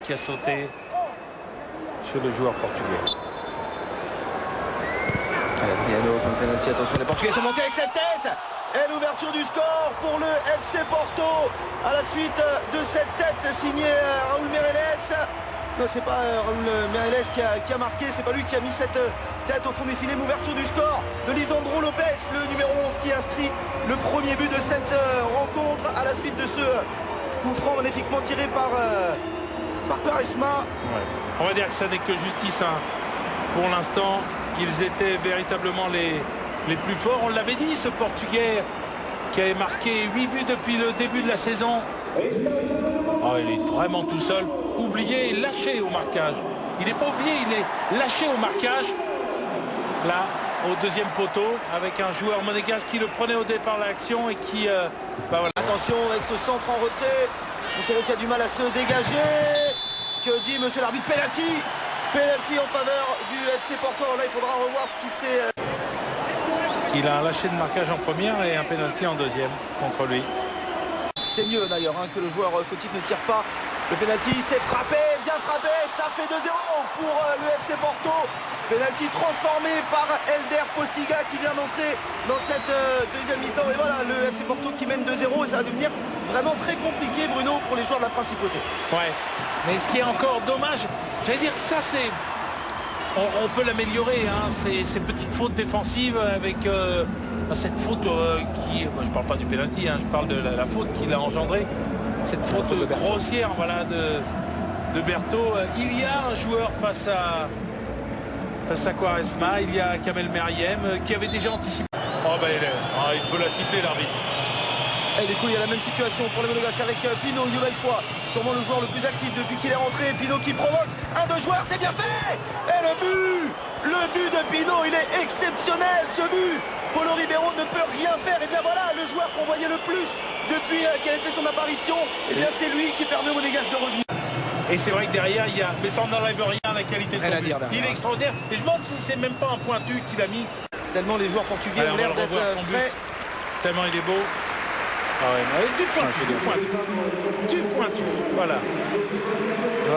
Qui a sauté chez le joueur portugais. Adriano pour le penalty, attention les Portugais sont montés avec cette tête et l'ouverture du score pour le FC Porto à la suite de cette tête signée Raúl Meireles. Non, c'est pas Raúl Meireles qui a marqué, c'est pas lui qui a mis cette tête au fond des filets. Ouverture du score de Lisandro Lopez, le numéro 11 qui inscrit le premier but de cette rencontre à la suite de ce coup franc magnifiquement tiré par Quaresma. Ouais. On va dire que ça n'est que justice. Pour l'instant, ils étaient véritablement les plus forts. On l'avait dit, ce Portugais qui avait marqué 8 buts depuis le début de la saison. Oh, il est vraiment tout seul. Oublié et lâché au marquage. Il n'est pas oublié, il est lâché au marquage. Là, au deuxième poteau, avec un joueur monégasque qui le prenait au départ de l'action et qui... voilà. Attention avec ce centre en retrait. Moussero qui a du mal à se dégager. Que dit monsieur l'arbitre? Penalty. Penalty en faveur du FC Porto. Là, il faudra revoir ce qui s'est... Il a un lâché de marquage en première et un penalty en deuxième contre lui. C'est mieux d'ailleurs que le joueur fautif ne tire pas. Le penalty, c'est frappé, bien frappé. Ça fait 2-0 pour le FC Porto. Penalty transformé par Elder Postiga qui vient d'entrer dans cette deuxième mi-temps. Et voilà, le FC Porto qui mène 2-0 et ça va devenir vraiment très compliqué, Bruno, pour les joueurs de la principauté. Ouais, mais ce qui est encore dommage, j'allais dire, ça c'est... On peut l'améliorer, ces petites fautes défensives avec cette faute qui... Moi, je parle pas du penalty, je parle de la faute qu'il a engendrée. Cette faute grossière, voilà, de Berto. Il y a un joueur face à Quaresma, il y a Kamel Meriem qui avait déjà anticipé. Oh ben il peut la siffler l'arbitre. Et du coup il y a la même situation pour les Monégasques avec Pino une nouvelle fois. Sûrement le joueur le plus actif depuis qu'il est rentré. Pino qui provoque un de joueurs, c'est bien fait. Et le but de Pino, il est exceptionnel ce but. Paulo Ribeiro ne peut rien faire. Et bien voilà, le joueur qu'on voyait le plus depuis qu'il a fait son apparition, et bien c'est lui qui permet aux Monégasques de revenir. Et c'est vrai que derrière il y a, mais ça n'enlève rien à la qualité de son but. Il est extraordinaire. Et je me demande si c'est même pas un pointu qu'il a mis. Tellement les joueurs portugais ont l'air d'être frais. Tellement il est beau. Ah ouais, du pointu, voilà.